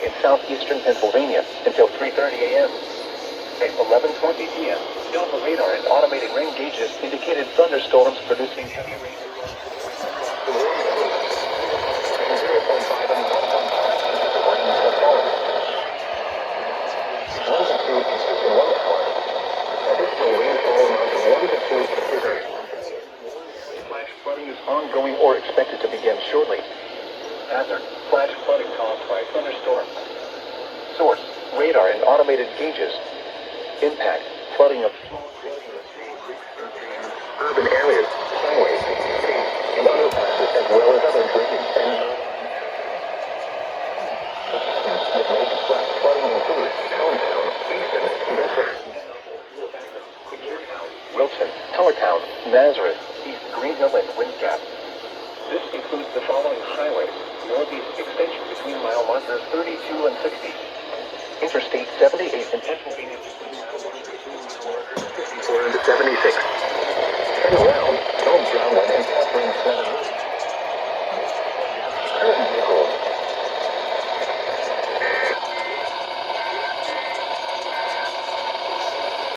in southeastern Pennsylvania until 3:30 a.m. At 11:20 p.m., silver radar and automated rain gauges indicated thunderstorms producing heavy rain. Flash flooding is ongoing or expected to begin shortly. Hazard: flash flooding caused by thunderstorms. Source: radar and automated gauges. Impact: flooding of urban areas, highways, streets, and underpasses, as well as other drainage and flash flooding includes Allentown, Wilson, Allentown, Nazareth, East Green Hill, and Wind Gap. This includes the following highways: northeast extension between mile markers 32 and 60. Interstate 78 in Pennsylvania, 54 and 76. Turn around, Allentown and Catherine 7.